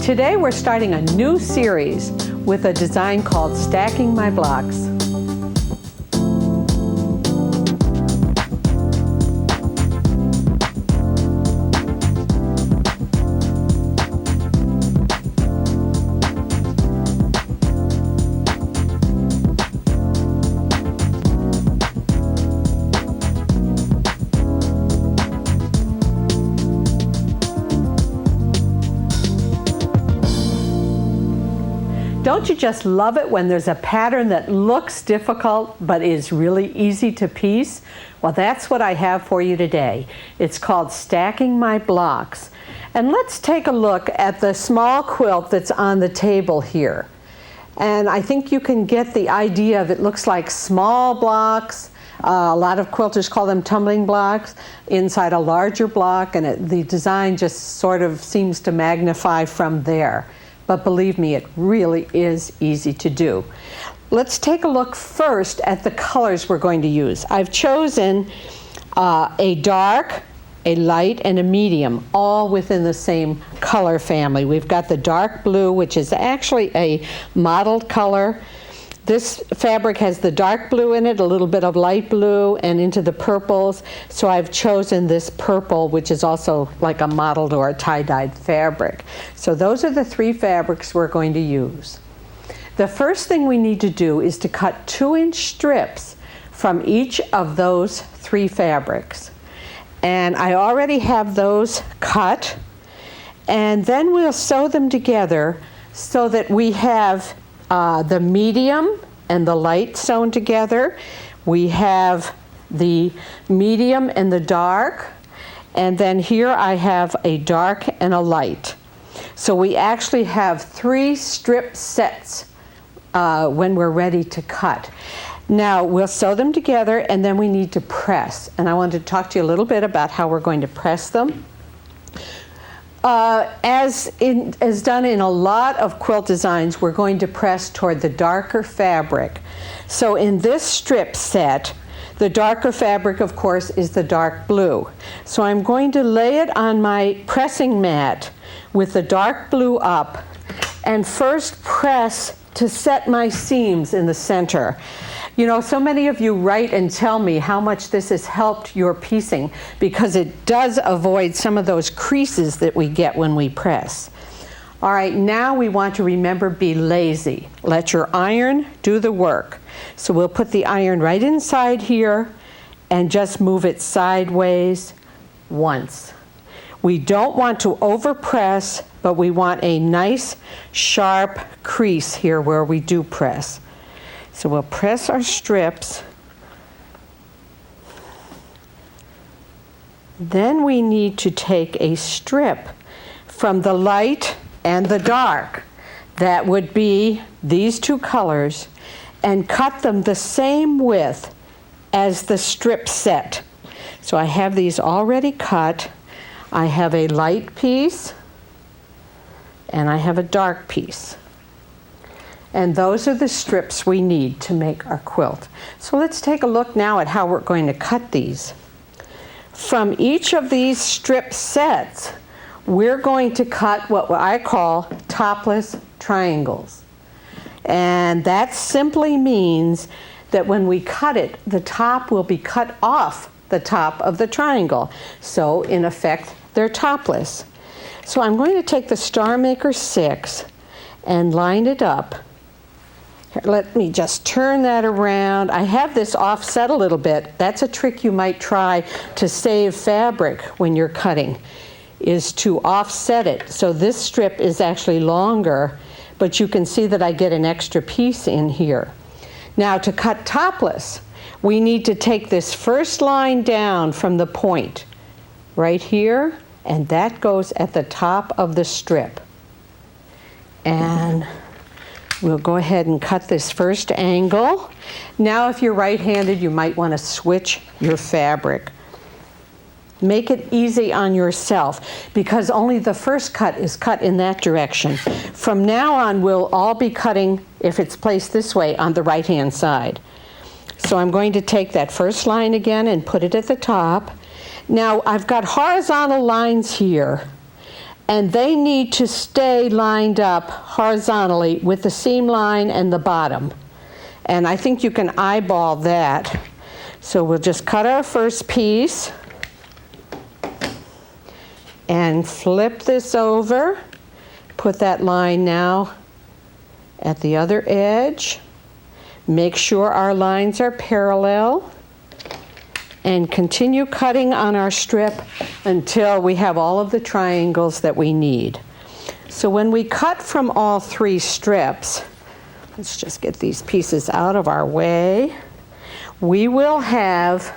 Today we're starting a new series with a design called Stacking My Blocks. Don't you just love it when there's a pattern that looks difficult but is really easy to piece? Well, that's what I have for you today. It's called Stacking My Blocks. And let's take a look at the small quilt that's on the table here. And I think you can get the idea of it looks like small blocks. A lot of quilters call them tumbling blocks inside a larger block, and the design just sort of seems to magnify from there. But believe me, it really is easy to do. Let's take a look first at the colors we're going to use. I've chosen a dark, a light, and a medium, all within the same color family. We've got the dark blue, which is actually a mottled color. This fabric has the dark blue in it, a little bit of light blue, and into the purples. So I've chosen this purple, which is also like a mottled or a tie-dyed fabric. So those are the three fabrics we're going to use. The first thing we need to do is to cut 2-inch strips from each of those three fabrics. And I already have those cut. And then we'll sew them together so that we have the medium and the light sewn together. We have the medium and the dark, and then here I have a dark and a light. So we actually have 3 strip sets when we're ready to cut. Now we'll sew them together, and then we need to press. And I wanted to talk to you a little bit about how we're going to press them. As done in a lot of quilt designs, we're going to press toward the darker fabric. So in this strip set, the darker fabric, of course, is the dark blue. So I'm going to lay it on my pressing mat with the dark blue up and first press to set my seams in the center. You know, so many of you write and tell me how much this has helped your piecing because it does avoid some of those creases that we get when we press. All right, now we want to remember, be lazy. Let your iron do the work. So we'll put the iron right inside here and just move it sideways once. We don't want to overpress, but we want a nice sharp crease here where we do press. So we'll press our strips. Then we need to take a strip from the light and the dark. That would be these 2 colors, and cut them the same width as the strip set. So I have these already cut. I have a light piece and I have a dark piece. And those are the strips we need to make our quilt. So let's take a look now at how we're going to cut these. From each of these strip sets, we're going to cut what I call topless triangles. And that simply means that when we cut it, the top will be cut off the top of the triangle. So in effect, they're topless. So I'm going to take the Starmaker 6 and line it up. Let me just turn that around. I have this offset a little bit. That's a trick you might try to save fabric when you're cutting, is to offset it. So this strip is actually longer, but you can see that I get an extra piece in here. Now to cut topless, we need to take this first line down from the point right here, and that goes at the top of the strip. And we'll go ahead and cut this first angle. Now if you're right-handed, you might want to switch your fabric. Make it easy on yourself because only the first cut is cut in that direction. From now on, we'll all be cutting, if it's placed this way, on the right-hand side. So I'm going to take that first line again and put it at the top. Now I've got horizontal lines here, and they need to stay lined up horizontally with the seam line and the bottom. And I think you can eyeball that. So we'll just cut our first piece and flip this over. Put that line now at the other edge. Make sure our lines are parallel. And continue cutting on our strip until we have all of the triangles that we need. So when we cut from all 3 strips, let's just get these pieces out of our way, we will have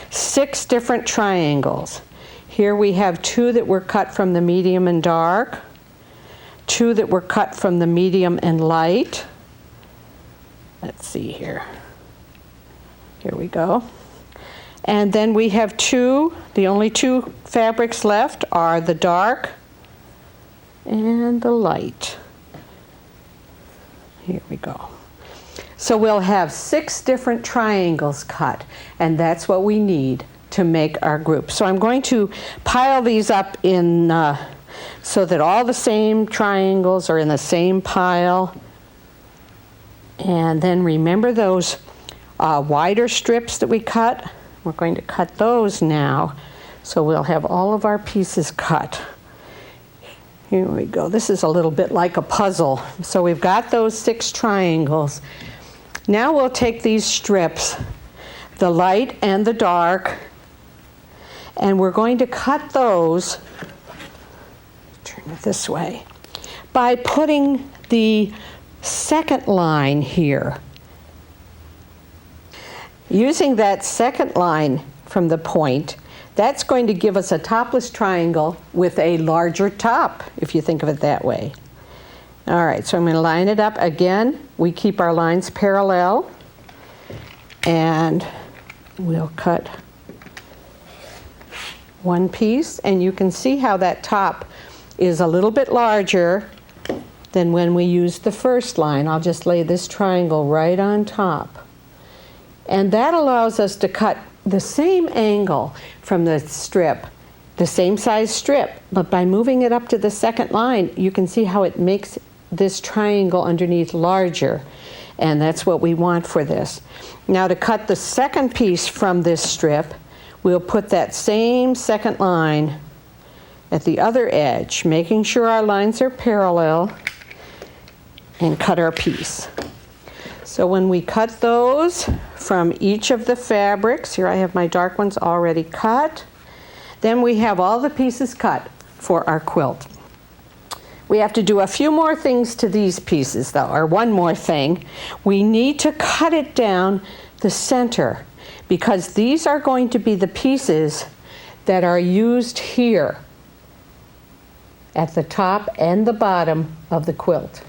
6 different triangles. Here we have 2 that were cut from the medium and dark, 2 that were cut from the medium and light. Let's see here. Here we go. And then we have 2, the only 2 fabrics left are the dark and the light. Here we go. So we'll have 6 different triangles cut, and that's what we need to make our group. So I'm going to pile these up in so that all the same triangles are in the same pile. And then remember those wider strips that we cut? We're going to cut those now, so we'll have all of our pieces cut. Here we go. This is a little bit like a puzzle. So we've got those 6 triangles. Now we'll take these strips, the light and the dark, and we're going to cut those, turn it this way, by putting the second line here. Using that second line from the point, that's going to give us a topless triangle with a larger top, if you think of it that way. All right, so I'm going to line it up again. We keep our lines parallel, and we'll cut one piece, and you can see how that top is a little bit larger than when we used the first line. I'll just lay this triangle right on top. And that allows us to cut the same angle from the strip, the same size strip, but by moving it up to the second line, you can see how it makes this triangle underneath larger. And that's what we want for this. Now to cut the second piece from this strip, we'll put that same second line at the other edge, making sure our lines are parallel, and cut our piece. So when we cut those from each of the fabrics, here I have my dark ones already cut, then we have all the pieces cut for our quilt. We have to do a few more things to these pieces though, or one more thing. We need to cut it down the center, because these are going to be the pieces that are used here at the top and the bottom of the quilt.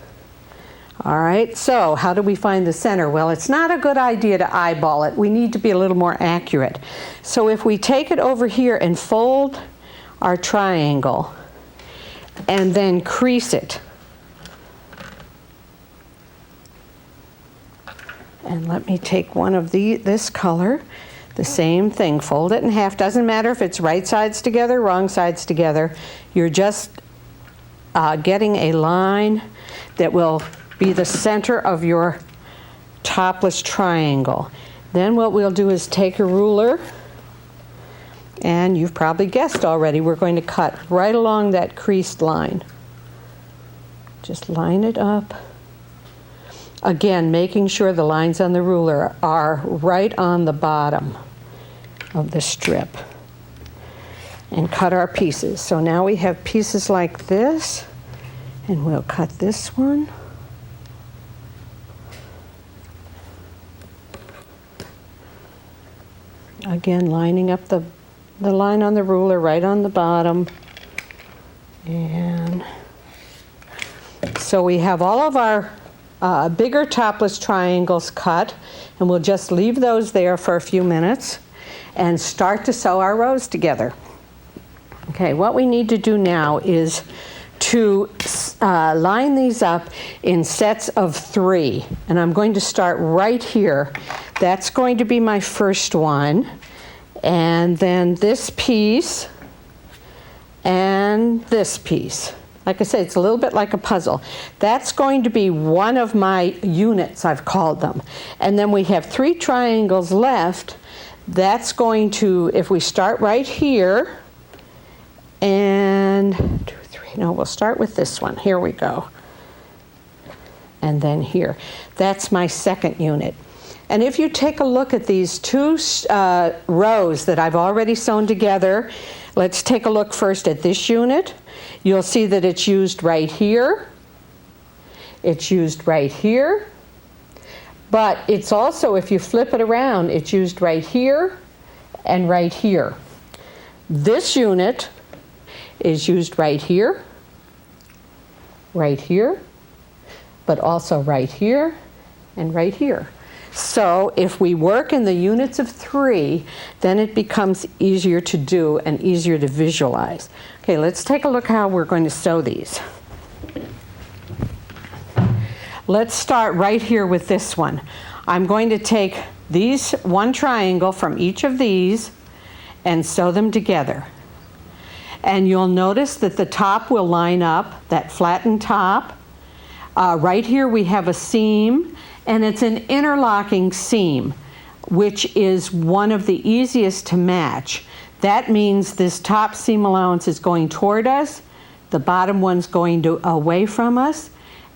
All right, so how do we find the center? Well, it's not a good idea to eyeball it. We need to be a little more accurate. So if we take it over here and fold our triangle and then crease it, and let me take one of this color, the same thing, fold it in half. Doesn't matter if it's right sides together, wrong sides together. You're just getting a line that will be the center of your topless triangle. Then what we'll do is take a ruler, and you've probably guessed already, we're going to cut right along that creased line. Just line it up. Again, making sure the lines on the ruler are right on the bottom of the strip. And cut our pieces. So now we have pieces like this, and we'll cut this one. Again, lining up the line on the ruler right on the bottom. And so we have all of our bigger topless triangles cut, and we'll just leave those there for a few minutes and start to sew our rows together. Okay, what we need to do now is to line these up in sets of 3, and I'm going to start right here. That's going to be my first one, and then this piece and this piece. Like I say, it's a little bit like a puzzle. That's going to be one of my units, I've called them. And then we have 3 triangles left. That's going to, if we start right here, and 2, 3, no, we'll start with this one. Here we go. And then here. That's my second unit. And if you take a look at these 2 rows that I've already sewn together, let's take a look first at this unit. You'll see that it's used right here. It's used right here. But it's also, if you flip it around, it's used right here and right here. This unit is used right here, but also right here and right here. So if we work in the units of 3, then it becomes easier to do and easier to visualize. Okay, let's take a look how we're going to sew these. Let's start right here with this one. I'm going to take these 1 triangle from each of these and sew them together. And you'll notice that the top will line up, that flattened top. Right here we have a seam, and it's an interlocking seam, which is one of the easiest to match. That means this top seam allowance is going toward us, the bottom one's going away from us,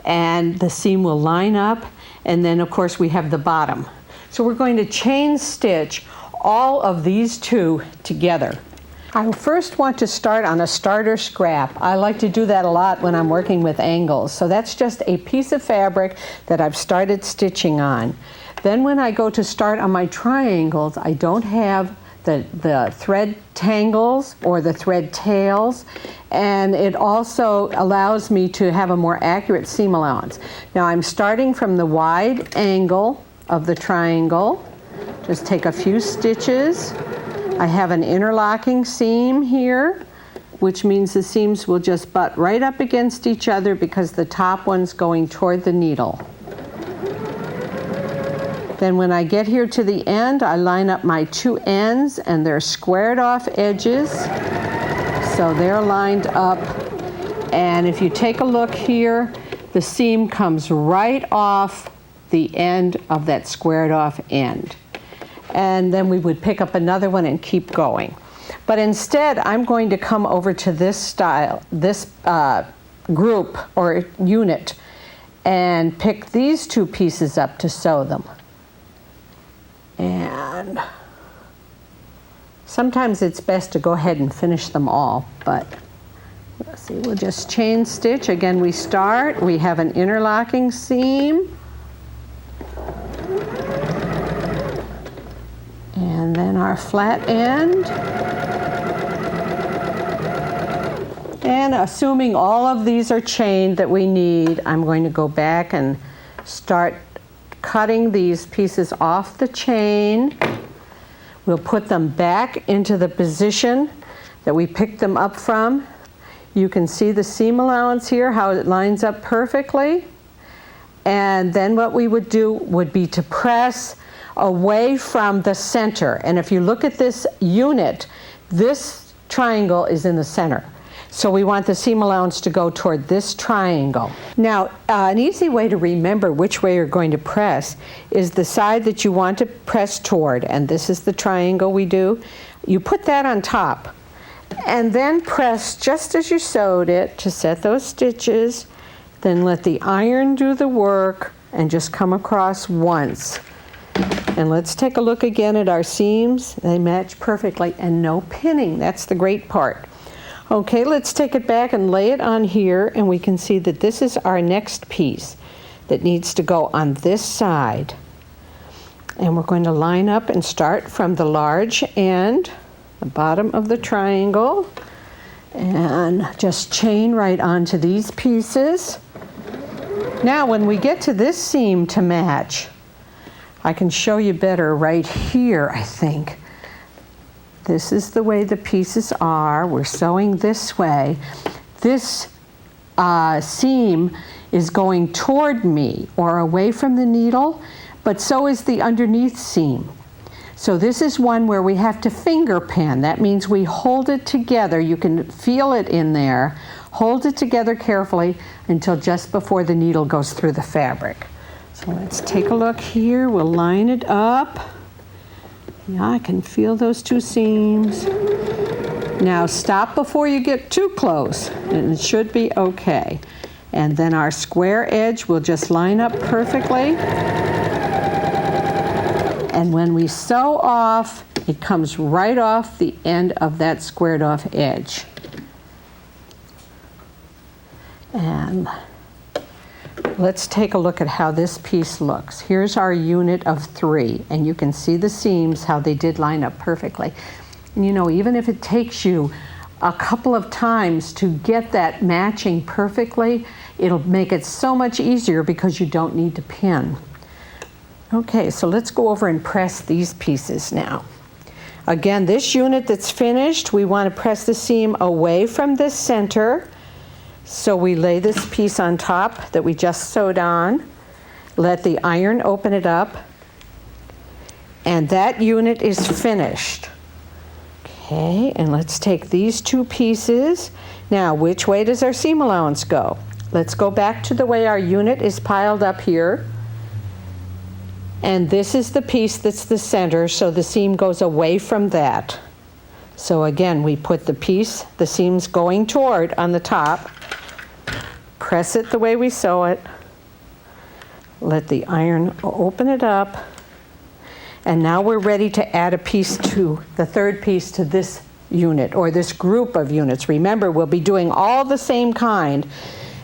and the seam will line up, and then of course we have the bottom. So we're going to chain stitch all of these 2 together. I first want to start on a starter scrap. I like to do that a lot when I'm working with angles. So that's just a piece of fabric that I've started stitching on. Then when I go to start on my triangles, I don't have the thread tangles or the thread tails, and it also allows me to have a more accurate seam allowance. Now I'm starting from the wide angle of the triangle. Just take a few stitches. I have an interlocking seam here, which means the seams will just butt right up against each other because the top one's going toward the needle. Then when I get here to the end, I line up my 2 ends, and they're squared off edges. So they're lined up. And if you take a look here, the seam comes right off the end of that squared off end. And then we would pick up another one and keep going. But instead, I'm going to come over to this style, this group or unit, and pick these 2 pieces up to sew them. And sometimes it's best to go ahead and finish them all, but let's see, we'll just chain stitch. Again, we start, we have an interlocking seam. And then our flat end. And assuming all of these are chained that we need, I'm going to go back and start cutting these pieces off the chain. We'll put them back into the position that we picked them up from. You can see the seam allowance here, how it lines up perfectly. And then what we would do would be to press away from the center. And if you look at this unit, this triangle is in the center. So we want the seam allowance to go toward this triangle. Now, an easy way to remember which way you're going to press is the side that you want to press toward, and this is the triangle we do. You put that on top, and then press just as you sewed it to set those stitches, then let the iron do the work and just come across once. And let's take a look again at our seams. They match perfectly, and no pinning. That's the great part. Okay, let's take it back and lay it on here, and we can see that this is our next piece that needs to go on this side. And we're going to line up and start from the large end, the bottom of the triangle, and just chain right onto these pieces. Now when we get to this seam to match, I can show you better right here, I think. This is the way the pieces are. We're sewing this way. This seam is going toward me or away from the needle, but so is the underneath seam. So this is one where we have to finger pin. That means we hold it together. You can feel it in there. Hold it together carefully until just before the needle goes through the fabric. So let's take a look here. We'll line it up. Yeah, I can feel those two seams. Now stop before you get too close, and it should be okay. And then our square edge will just line up perfectly. And when we sew off, it comes right off the end of that squared off edge. And let's take a look at how this piece looks. Here's our unit of 3, and you can see the seams, how they did line up perfectly. And you know, even if it takes you a couple of times to get that matching perfectly, it'll make it so much easier because you don't need to pin. Okay, so let's go over and press these pieces now. Again, this unit that's finished, we want to press the seam away from this center. So we lay this piece on top that we just sewed on, let the iron open it up, and that unit is finished. Okay, and let's take these 2 pieces. Now, which way does our seam allowance go? Let's go back to the way our unit is piled up here. And this is the piece that's the center, so the seam goes away from that. So again, we put the piece the seam's going toward on the top, press it the way we sew it, let the iron open it up, and now we're ready to add a piece to, the third piece to this unit, or this group of units. Remember, we'll be doing all the same kind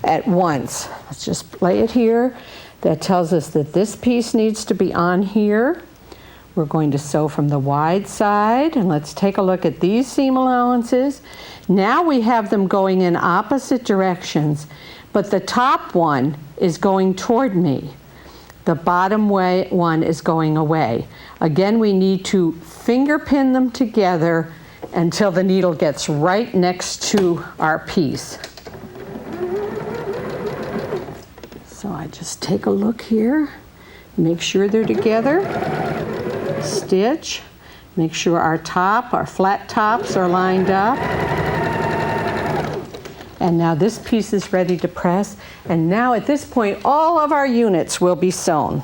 at once. Let's just lay it here. That tells us that this piece needs to be on here. We're going to sew from the wide side, and let's take a look at these seam allowances. Now we have them going in opposite directions, but the top one is going toward me. The bottom one is going away. Again, we need to finger pin them together until the needle gets right next to our piece. So I just take a look here, make sure they're together, stitch, make sure our flat tops are lined up. And now this piece is ready to press. And now at this point, all of our units will be sewn.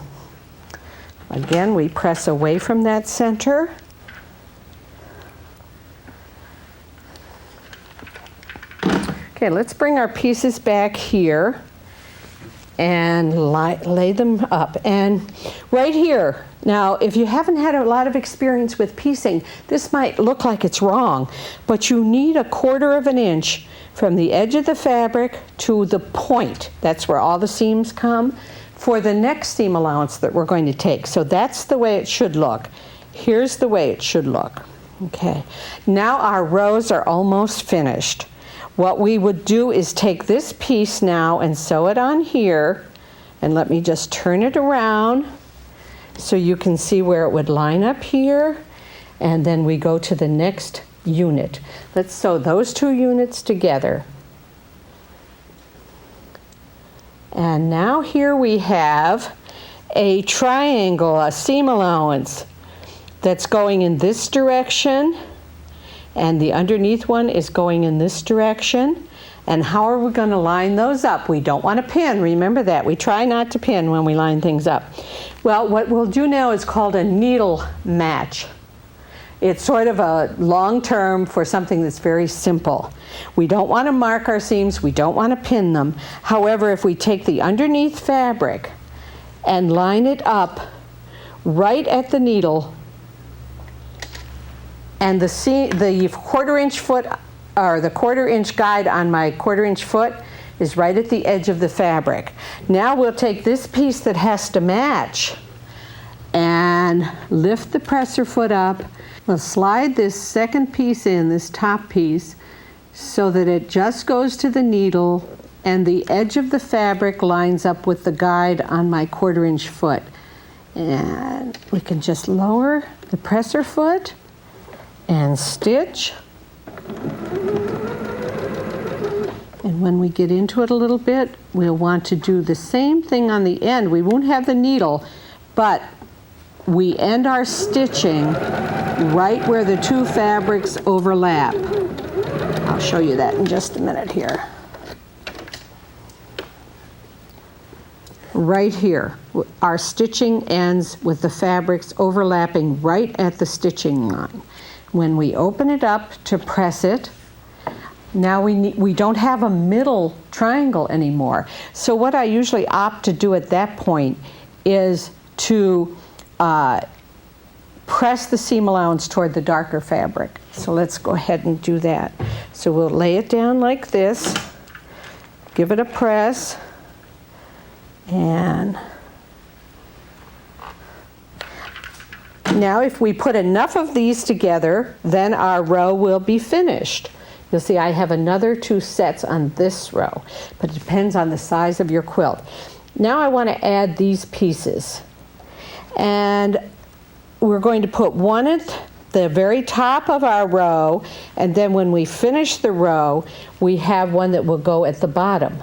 Again, we press away from that center. Okay, let's bring our pieces back here and lay them up. And right here, now if you haven't had a lot of experience with piecing, this might look like it's wrong, but you need 1/4 of an inch from the edge of the fabric to the point. That's where all the seams come for the next seam allowance that we're going to take. So that's the way it should look. Here's the way it should look. Okay, now our rows are almost finished. What we would do is take this piece now and sew it on here, and let me just turn it around so you can see where it would line up here, and then we go to the next unit. Let's sew those 2 units together. And now here we have a triangle, a seam allowance that's going in this direction, and the underneath one is going in this direction. And how are we going to line those up? We don't want to pin, remember that. We try not to pin when we line things up. Well, what we'll do now is called a needle match. It's sort of a long term for something that's very simple. We don't want to mark our seams, we don't want to pin them. However, if we take the underneath fabric and line it up right at the needle, and the 1/4 inch foot, or the 1/4 inch guide on my 1/4 inch foot is right at the edge of the fabric. Now we'll take this piece that has to match and lift the presser foot up. We'll slide this second piece in, this top piece, so that it just goes to the needle and the edge of the fabric lines up with the guide on my 1/4 inch foot. And we can just lower the presser foot and stitch. And when we get into it a little bit, we'll want to do the same thing on the end. We won't have the needle, but we end our stitching right where the two fabrics overlap. I'll show you that in just a minute here. Right here, our stitching ends with the fabrics overlapping right at the stitching line. When we open it up to press it, now we don't have a middle triangle anymore. So what I usually opt to do at that point is to press the seam allowance toward the darker fabric. So let's go ahead and do that. So we'll lay it down like this, give it a press, and now if we put enough of these together, then our row will be finished. You'll see I have another 2 sets on this row, but it depends on the size of your quilt. Now I want to add these pieces. And we're going to put one at the very top of our row, and then when we finish the row, we have one that will go at the bottom.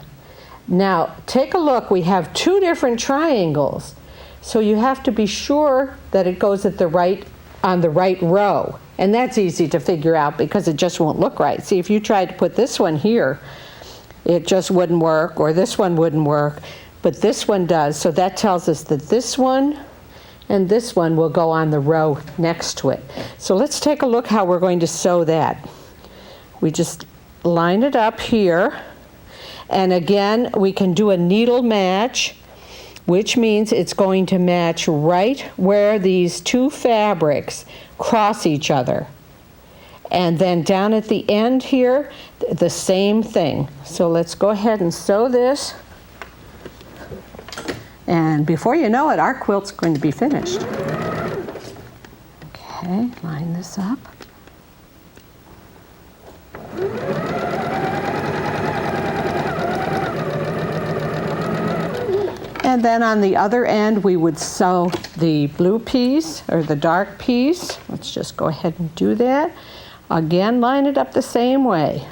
Now, take a look. We have 2 different triangles, so you have to be sure that it goes at on the right row. And that's easy to figure out because it just won't look right. See, if you tried to put this one here, it just wouldn't work, or this one wouldn't work, but this one does. So that tells us that this one and this one will go on the row next to it. So let's take a look how we're going to sew that. We just line it up here, and again, we can do a needle match, which means it's going to match right where these 2 fabrics cross each other. And then down at the end here, the same thing. So let's go ahead and sew this. And before you know it, our quilt's going to be finished. Okay, line this up. And then on the other end, we would sew the blue piece or the dark piece. Let's just go ahead and do that. Again, line it up the same way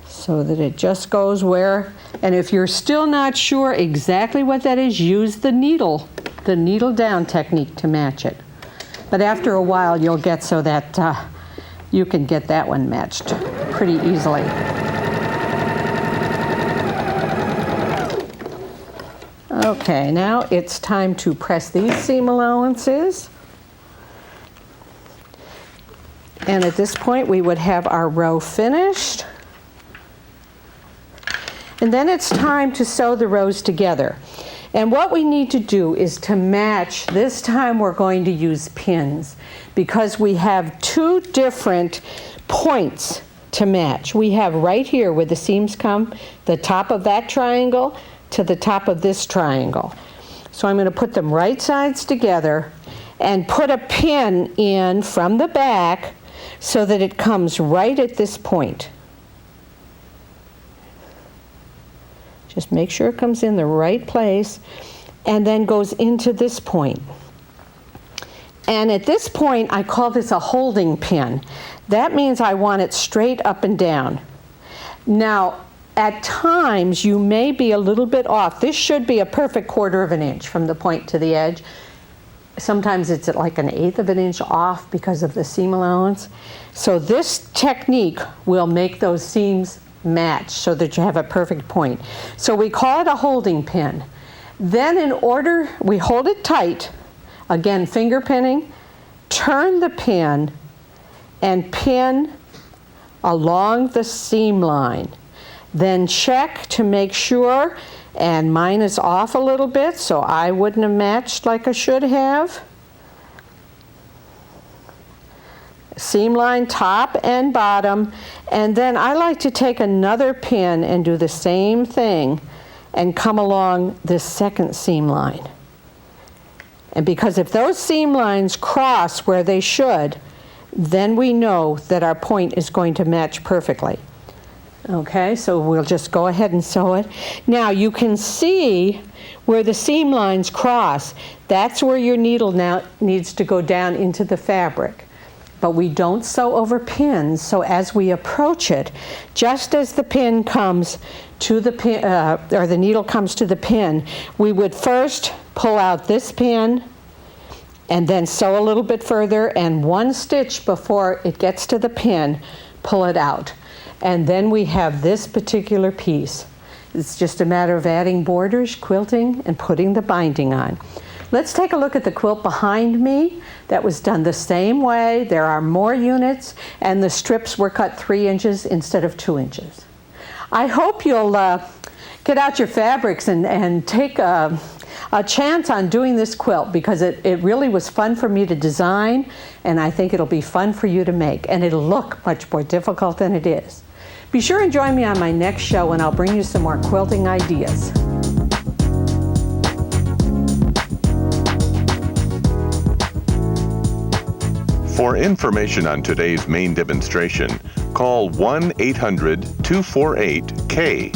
so that it just goes where, and if you're still not sure exactly what that is, use the needle down technique to match it. But after a while, you'll get so that you can get that one matched pretty easily. Okay, now it's time to press these seam allowances. And at this point, we would have our row finished. And then it's time to sew the rows together. And what we need to do is to match. This time we're going to use pins because we have 2 different points to match. We have right here where the seams come, the top of that triangle to the top of this triangle. So I'm going to put them right sides together and put a pin in from the back so that it comes right at this point. Just make sure it comes in the right place and then goes into this point. And at this point, I call this a holding pin. That means I want it straight up and down. Now, at times, you may be a little bit off. This should be a perfect 1/4 of an inch from the point to the edge. Sometimes it's at like 1/8 of an inch off because of the seam allowance. So this technique will make those seams match so that you have a perfect point. So we call it a holding pin. Then we hold it tight, again finger pinning, turn the pin and pin along the seam line. Then check to make sure, and mine is off a little bit, so I wouldn't have matched like I should have. Seam line top and bottom, and then I like to take another pin and do the same thing and come along this second seam line. And because if those seam lines cross where they should, then we know that our point is going to match perfectly. Okay, so we'll just go ahead and sew it. Now you can see where the seam lines cross. That's where your needle now needs to go down into the fabric. But we don't sew over pins, so as we approach it, just as the pin comes to the pin, or the needle comes to the pin, we would first pull out this pin and then sew a little bit further, and one stitch before it gets to the pin, pull it out. And then we have this particular piece. It's just a matter of adding borders, quilting, and putting the binding on. Let's take a look at the quilt behind me. That was done the same way. There are more units, and the strips were cut 3 inches instead of 2 inches. I hope you'll get out your fabrics and take a chance on doing this quilt, because it really was fun for me to design, and I think it'll be fun for you to make, and it'll look much more difficult than it is. Be sure and join me on my next show, and I'll bring you some more quilting ideas. For information on today's main demonstration, call 1-800-248-KAYE.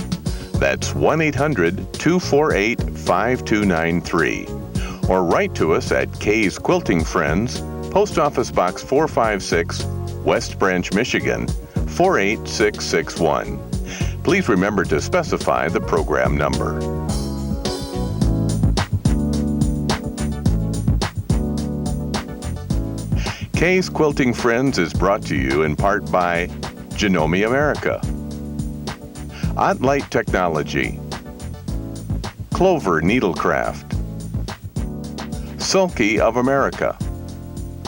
That's 1-800-248-5293. Or write to us at Kaye's Quilting Friends, Post Office Box 456, West Branch, Michigan, 48661. Please remember to specify the program number. Kaye's Quilting Friends is brought to you in part by Janome America, OttLite Technology, Clover Needlecraft, Sulky of America,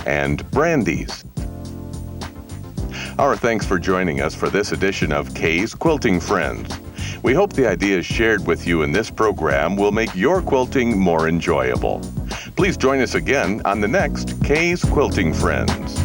and Brandy's. Our thanks for joining us for this edition of Kaye's Quilting Friends. We hope the ideas shared with you in this program will make your quilting more enjoyable. Please join us again on the next Kaye's Quilting Friends.